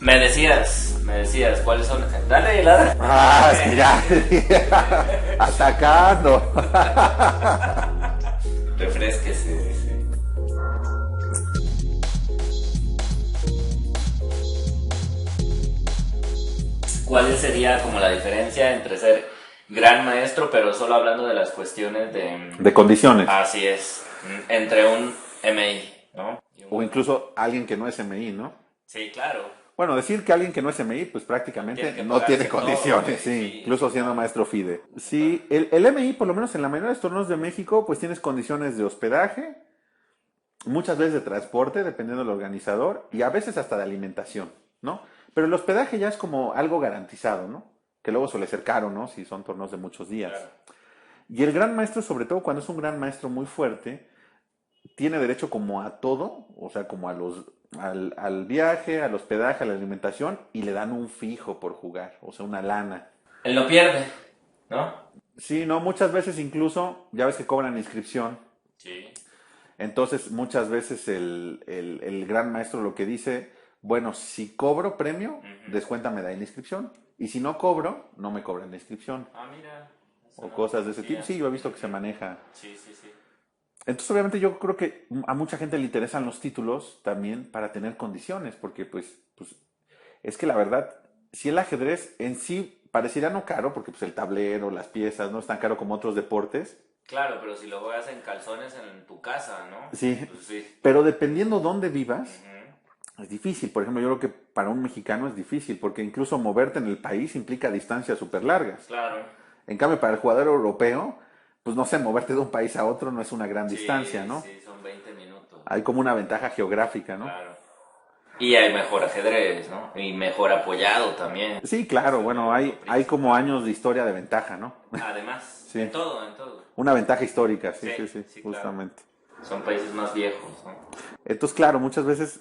Me decías, ¿cuáles son? Dale, ladra. Ah, sí, ya. Atacando. Refresquese, sí. ¿Cuál sería como la diferencia entre ser gran maestro, pero solo hablando de las cuestiones de... De condiciones. Así es, entre un MI, ¿no? Y un O gran maestro. incluso alguien que no es MI, ¿no? Sí, claro. Bueno, decir que alguien que no es MI, pues Tiene prácticamente que no tiene pagarse todo, condiciones, güey. sí, Sí, incluso sí, siendo no. maestro FIDE. Sí, el MI, por lo menos en la mayoría de los torneos de México, pues tienes condiciones de hospedaje, muchas veces de transporte, dependiendo del organizador, y a veces hasta de alimentación, ¿no? Pero el hospedaje ya es como algo garantizado, ¿no? Que luego suele ser caro, ¿no? Si son torneos de muchos días. Claro. Y el gran maestro, sobre todo cuando es un gran maestro muy fuerte, tiene derecho como a todo, o sea, como a al viaje, al hospedaje, a la alimentación, y le dan un fijo por jugar, o sea, una lana. Él no pierde, ¿no? Sí, no, muchas veces incluso, ya ves que cobran inscripción, Sí. entonces muchas veces el gran maestro lo que dice, bueno, si cobro premio, Ujú. descuéntame de ahí la inscripción, y si no cobro, no me cobran la inscripción, Ah, mira, eso o no lo cosas de ese tipo. conocía. Sí, yo he visto que se Ujú. maneja. Sí, sí, sí. Entonces, obviamente, yo creo que a mucha gente le interesan los títulos también para tener condiciones, porque pues es que la verdad, si el ajedrez en sí pareciera no caro, porque pues el tablero, las piezas, no es tan caro como otros deportes, Claro, pero si lo juegas en calzones en tu casa, ¿no? sí, Pues sí. pero dependiendo dónde vivas, Ujú. es difícil. Por ejemplo, yo creo que para un mexicano es difícil, porque incluso moverte en el país implica distancias súper largas. Claro. En cambio, para el jugador europeo, pues no sé, moverte de un país a otro no es una gran distancia, Sí, ¿no? sí, son 20 minutos. Hay como una ventaja geográfica, ¿no? Claro. Y hay mejor ajedrez, ¿no? Y mejor apoyado también. Sí, claro, Eso es bueno, lo hay como principal. años de historia de ventaja, ¿no? Además, Sí, en todo, en todo. una ventaja histórica, sí, Sí, sí, sí, sí, claro. justamente. Son países más viejos, ¿no? Entonces, claro, muchas veces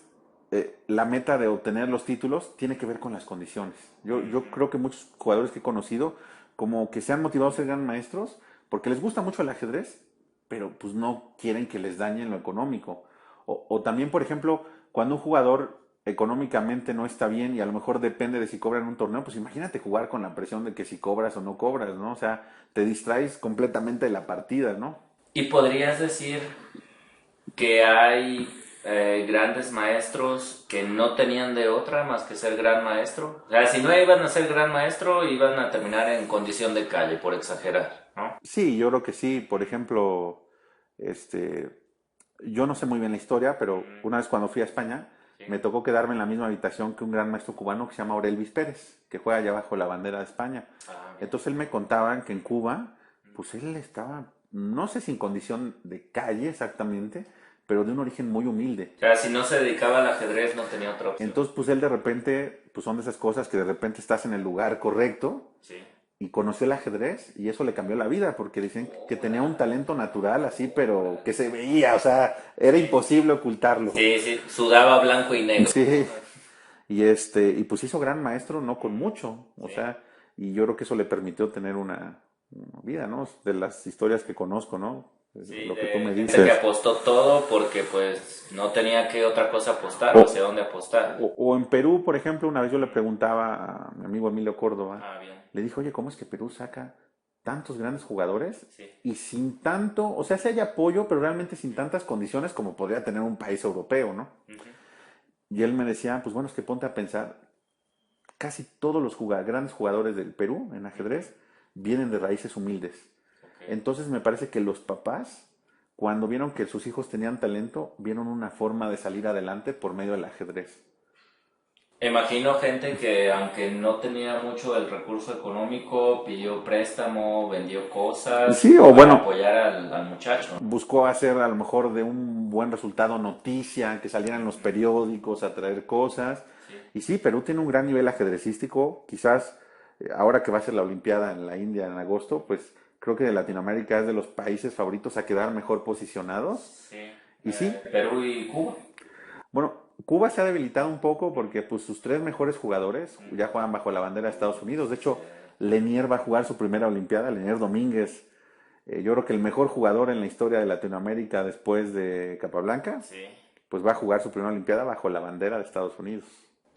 la meta de obtener los títulos tiene que ver con las condiciones. Yo Ujú. creo que muchos jugadores que he conocido como que se han motivado a ser gran maestros porque les gusta mucho el ajedrez, pero pues no quieren que les dañen lo económico. O también, por ejemplo, cuando un jugador económicamente no está bien y a lo mejor depende de si cobran un torneo, pues imagínate jugar con la presión de que si cobras o no cobras, ¿no? O sea, te distraes completamente de la partida, ¿no? Y podrías decir que hay grandes maestros que no tenían de otra más que ser gran maestro. O sea, si no iban a ser gran maestro, iban a terminar en condición de calle, por exagerar, ¿no? Sí, yo creo que sí. Por ejemplo, este, yo no sé muy bien la historia, pero Ujú. una vez cuando fui a España, Sí. me tocó quedarme en la misma habitación que un gran maestro cubano que se llama Aurelvis Pérez, que juega allá bajo la bandera de España. Ah, mira. Entonces él me contaba que en Cuba, pues él estaba, no sé si en condición de calle exactamente, pero de un origen muy humilde. O sea, si no se dedicaba al ajedrez, no tenía otra opción. Entonces, pues él de repente, pues son de esas cosas que de repente estás en el lugar correcto Sí. y conoció el ajedrez y eso le cambió la vida porque dicen que tenía un Órale, talento natural así, pero que órale. se veía, o sea, era Sí. imposible ocultarlo. Sí, sí, sudaba blanco y negro, ¿no? Sí, y y pues hizo gran maestro no con mucho, o Sí. sea, y yo creo que eso le permitió tener una vida, ¿no? De las historias que conozco, ¿no? Sí, Lo que tú de me gente que dices. apostó todo porque pues no tenía que otra cosa apostar O, o hacia dónde apostar. o en Perú, por ejemplo, una vez yo le preguntaba a mi amigo Emilio Córdoba, Ah, bien. le dije, oye, ¿cómo es que Perú saca tantos grandes jugadores Sí. y sin tanto, o sea, sí hay apoyo, pero realmente sin tantas condiciones como podría tener un país europeo, ¿no? Ujú. Y él me decía, pues bueno, es que ponte a pensar, casi todos los grandes jugadores del Perú en Ujú. ajedrez vienen de raíces humildes. Ok. Entonces me parece que los papás, cuando vieron que sus hijos tenían talento, vieron una forma de salir adelante por medio del ajedrez. Imagino gente que aunque no tenía mucho del recurso económico, pidió préstamo, vendió cosas Sí, o para bueno, apoyar al muchacho. buscó hacer a lo mejor de un buen resultado noticia, que salieran en los Ujú. periódicos a traer cosas. Sí. Y sí, Perú tiene un gran nivel ajedrecístico. Quizás ahora que va a ser la Olimpiada en la India en agosto, pues creo que de Latinoamérica es de los países favoritos a quedar mejor posicionados. Sí. Y sí, Perú y Cuba. bueno, Cuba se ha debilitado un poco porque pues sus tres mejores jugadores ya Ujú. juegan bajo la bandera de Estados Unidos. De hecho, Cierto. Lenier va a jugar su primera Olimpiada, Lenier Domínguez. Yo creo que el mejor jugador en la historia de Latinoamérica después de Capablanca, Sí. pues va a jugar su primera Olimpiada bajo la bandera de Estados Unidos.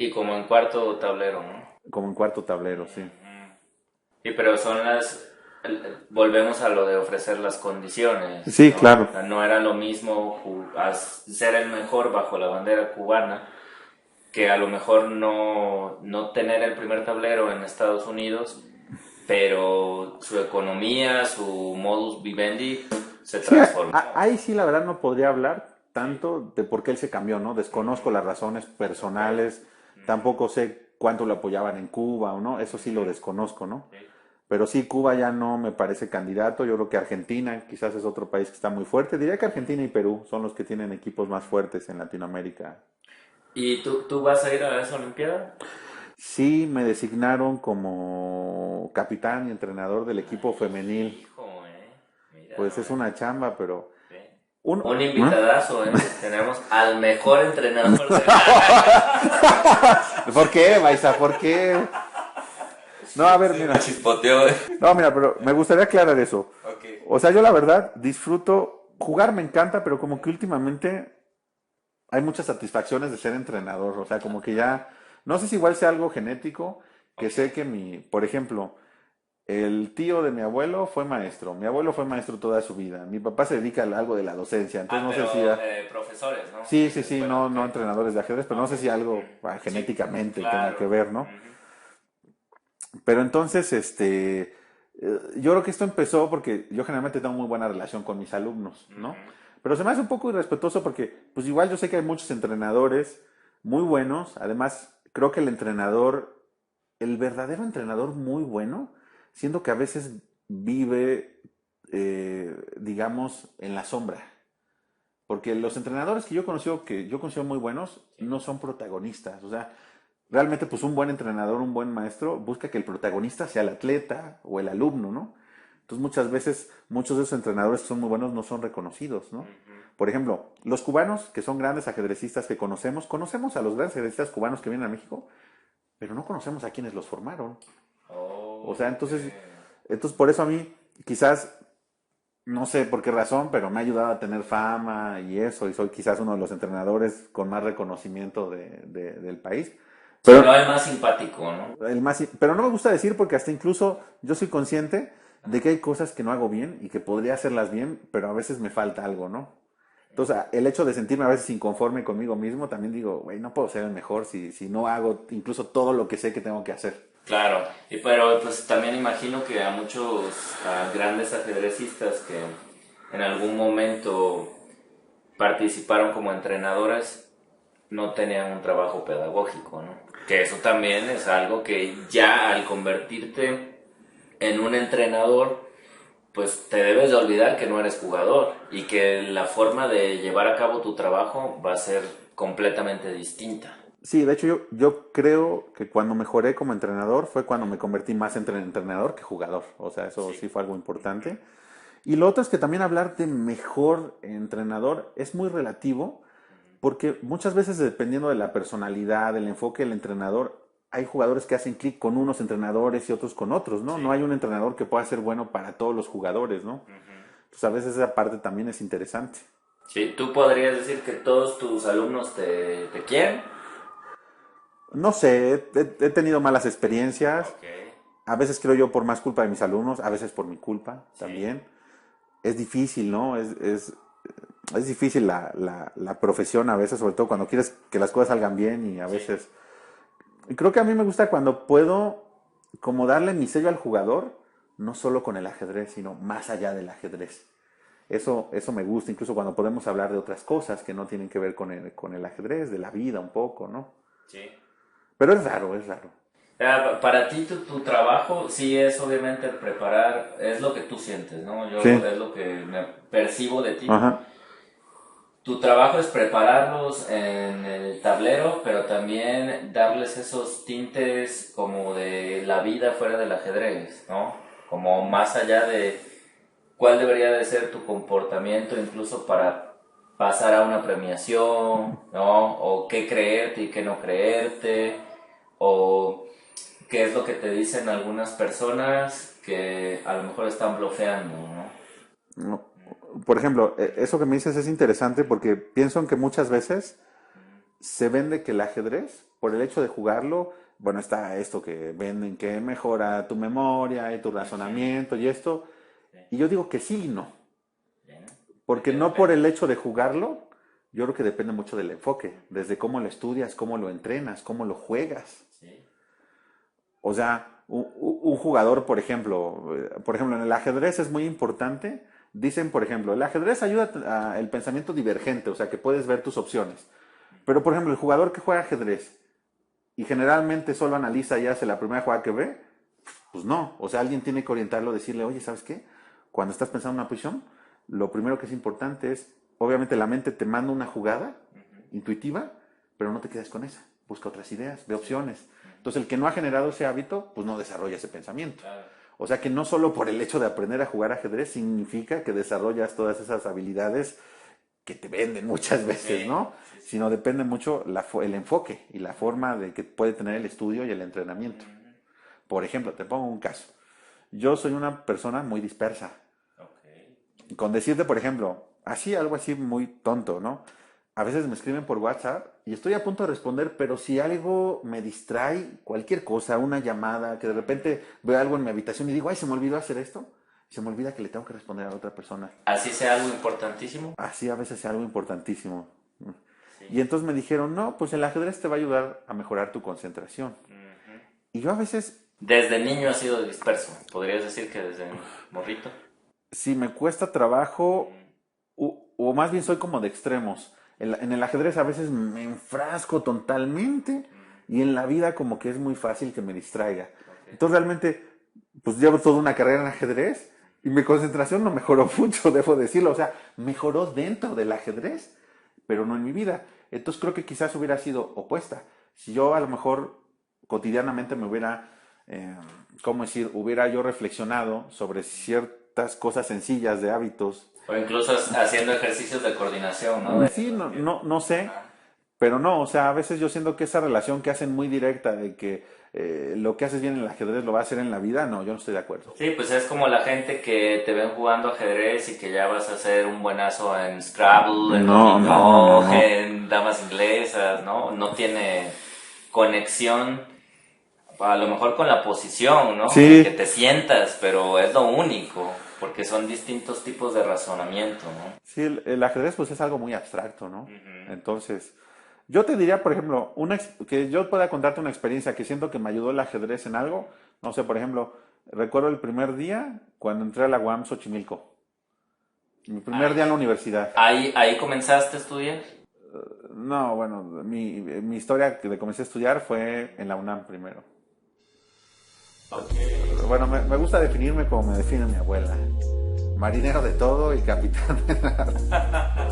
Y como en cuarto tablero, ¿no? como en cuarto tablero, sí. Y pero son volvemos a lo de ofrecer las condiciones, Sí, ¿no? O claro. sea, no era lo mismo ser el mejor bajo la bandera cubana que a lo mejor no tener el primer tablero en Estados Unidos, pero su economía, su modus vivendi se Sí, transformó. ahí sí la verdad no podría hablar tanto de por qué él se cambió, ¿no? Desconozco las razones personales, tampoco sé cuánto lo apoyaban en Cuba o no, eso sí lo desconozco, ¿no? Pero sí, Cuba ya no me parece candidato, yo creo que Argentina quizás es otro país que está muy fuerte, diría que Argentina y Perú son los que tienen equipos más fuertes en Latinoamérica. ¿Y tú vas a ir a esa Olimpiada? Sí, me designaron como capitán y entrenador del equipo femenil, Hijo, mira pues es nomás. una chamba, pero... Sí. Uno, Un ¿eh? invitadazo, ¿eh? Tenemos al mejor entrenador de... ¿Por qué, Maisa? ¿Por qué? No, a ver, Sí, me mira. chispoteó, ¿eh? No, mira, pero me gustaría aclarar eso. Ok. O sea, yo la verdad disfruto, jugar me encanta, pero como que últimamente hay muchas satisfacciones de ser entrenador. O sea, como que ya, no sé si igual sea algo genético, que Ok. sé que por ejemplo, el tío de mi abuelo fue maestro. Mi abuelo fue maestro toda su vida. Mi papá se dedica a algo de la docencia. Entonces Ah, no sé si pero ya... profesores, ¿no? Sí, sí, De sí, escuela, no, ok. no entrenadores de ajedrez, pero no Ok. sé si algo Sí, genéticamente tenga que claro. ver, ¿no? Ujú. Pero entonces, yo creo que esto empezó porque yo generalmente tengo muy buena relación con mis alumnos, ¿no? Ujú. Pero se me hace un poco irrespetuoso porque, pues igual yo sé que hay muchos entrenadores muy buenos. Además, creo que el verdadero entrenador muy bueno, siento que a veces vive, digamos, en la sombra. Porque los entrenadores que yo considero muy buenos, Sí. no son protagonistas. O sea, realmente pues un buen entrenador, un buen maestro, busca que el protagonista sea el atleta o el alumno, ¿no? Entonces muchas veces, muchos de esos entrenadores que son muy buenos no son reconocidos, ¿no? Ujú. Por ejemplo, los cubanos, que son grandes ajedrecistas que conocemos a los grandes ajedrecistas cubanos que vienen a México, pero no conocemos a quienes los formaron. O sea, Oh, ok. entonces por eso a mí quizás no sé por qué razón, pero me ha ayudado a tener fama y eso, y soy quizás uno de los entrenadores con más reconocimiento del país. Si Pero, no, el más simpático, ¿no? pero no me gusta decir porque hasta incluso yo soy consciente de que hay cosas que no hago bien y que podría hacerlas bien, pero a veces me falta algo, ¿no? Entonces, el hecho de sentirme a veces inconforme conmigo mismo, también digo, güey, no puedo ser el mejor si no hago incluso todo lo que sé que tengo que hacer. Claro, pero pues también imagino que a muchos grandes ajedrecistas que en algún momento participaron como entrenadores no tenían un trabajo pedagógico, ¿no? Que eso también es algo que ya al convertirte en un entrenador, pues te debes de olvidar que no eres jugador y que la forma de llevar a cabo tu trabajo va a ser completamente distinta. Sí, de hecho yo creo que cuando mejoré como entrenador fue cuando me convertí más en entrenador que jugador. O sea, eso Sí. sí fue algo importante. Y lo otro es que también hablar de mejor entrenador es muy relativo porque muchas veces dependiendo de la personalidad, del enfoque del entrenador, hay jugadores que hacen clic con unos entrenadores y otros con otros, ¿no? Sí. No hay un entrenador que pueda ser bueno para todos los jugadores, ¿no? Entonces a veces esa parte también es interesante. Sí, tú podrías decir que todos tus alumnos te quieren. No sé, he tenido malas experiencias. Ok, A veces creo yo por más culpa de mis alumnos, a veces por mi culpa sí, también. Es difícil, ¿no? Es difícil la profesión a veces, sobre todo cuando quieres que las cosas salgan bien y a sí. veces... Y creo que a mí me gusta cuando puedo como darle mi sello al jugador, no solo con el ajedrez, sino más allá del ajedrez. Eso me gusta, incluso cuando podemos hablar de otras cosas que no tienen que ver con el ajedrez, de la vida un poco, ¿no? Sí. Pero es raro, es raro. Para ti tu trabajo sí es obviamente preparar, es lo que tú sientes, ¿no? Yo Sí, es lo que me percibo de ti. ajá. Tu trabajo es prepararlos en el tablero, pero también darles esos tintes como de la vida fuera del ajedrez, ¿no? Como más allá de cuál debería de ser tu comportamiento incluso para pasar a una premiación, ¿no? O qué creerte y qué no creerte, o qué es lo que te dicen algunas personas que a lo mejor están bloqueando, ¿no? No. Por ejemplo, eso que me dices es interesante porque pienso en que muchas veces se vende que el ajedrez por el hecho de jugarlo, bueno, está esto que venden, que mejora tu memoria y tu razonamiento y esto. Y yo digo que sí y no. Porque no por el hecho de jugarlo, yo creo que depende mucho del enfoque, desde cómo lo estudias, cómo lo entrenas, cómo lo juegas. O sea, un jugador, por ejemplo, en el ajedrez es muy importante. Dicen, por ejemplo, el ajedrez ayuda al pensamiento divergente, o sea, que puedes ver tus opciones. Pero, por ejemplo, el jugador que juega ajedrez y generalmente solo analiza y hace la primera jugada que ve, pues no. O sea, alguien tiene que orientarlo, decirle, oye, ¿sabes qué? Cuando estás pensando en una posición, lo primero que es importante es, obviamente la mente te manda una jugada intuitiva, pero no te quedes con esa. Busca otras ideas, ve opciones. Entonces, el que no ha generado ese hábito, pues no desarrolla ese pensamiento. O sea que no solo por el hecho de aprender a jugar ajedrez significa que desarrollas todas esas habilidades que te venden muchas veces, ¿no? Sino depende mucho el enfoque y la forma de que puede tener el estudio y el entrenamiento. Por ejemplo, te pongo un caso. Yo soy una persona muy dispersa. Con decirte, por ejemplo, algo así muy tonto, ¿no? A veces me escriben por WhatsApp y estoy a punto de responder, pero si algo me distrae, cualquier cosa, una llamada, que de repente veo algo en mi habitación y digo, ay, se me olvidó hacer esto, se me olvida que le tengo que responder a otra persona. ¿Así sea algo importantísimo? Así a veces sea algo importantísimo. Sí. Y entonces me dijeron, no, pues el ajedrez te va a ayudar a mejorar tu concentración. Y yo a veces... Desde niño has sido disperso, ¿podrías decir que desde morrito? Sí, me cuesta trabajo, o más bien soy como de extremos. En el ajedrez a veces me enfrasco totalmente y en la vida como que es muy fácil que me distraiga. Entonces realmente, pues llevo toda una carrera en ajedrez y mi concentración no mejoró mucho, debo decirlo. O sea, mejoró dentro del ajedrez, pero no en mi vida. Entonces creo que quizás hubiera sido opuesta. Si yo a lo mejor cotidianamente me hubiera, hubiera yo reflexionado sobre ciertas cosas sencillas de hábitos. O incluso haciendo ejercicios de coordinación, ¿no? Sí, no sé, pero no, o sea, a veces yo siento que esa relación que hacen muy directa de que lo que haces bien en el ajedrez lo va a hacer en la vida, no, yo no estoy de acuerdo. Sí, pues es como la gente que te ven jugando ajedrez y que ya vas a hacer un buenazo en Scrabble, en dominó, en damas inglesas, ¿no? No tiene conexión, a lo mejor con la posición, ¿no? Sí. Que te sientas, pero es lo único. Porque son distintos tipos de razonamiento, ¿no? Sí, el ajedrez pues es algo muy abstracto, ¿no? Entonces, yo te diría, por ejemplo, que yo pueda contarte una experiencia que siento que me ayudó el ajedrez en algo. No sé, por ejemplo, recuerdo el primer día cuando entré a la UAM Xochimilco. Mi primer día en la universidad. ¿Ahí comenzaste a estudiar? No, bueno, mi historia de comencé a estudiar fue en la UNAM primero. Okay. Bueno, me gusta definirme como me define mi abuela. Marinero de todo y capitán de nada.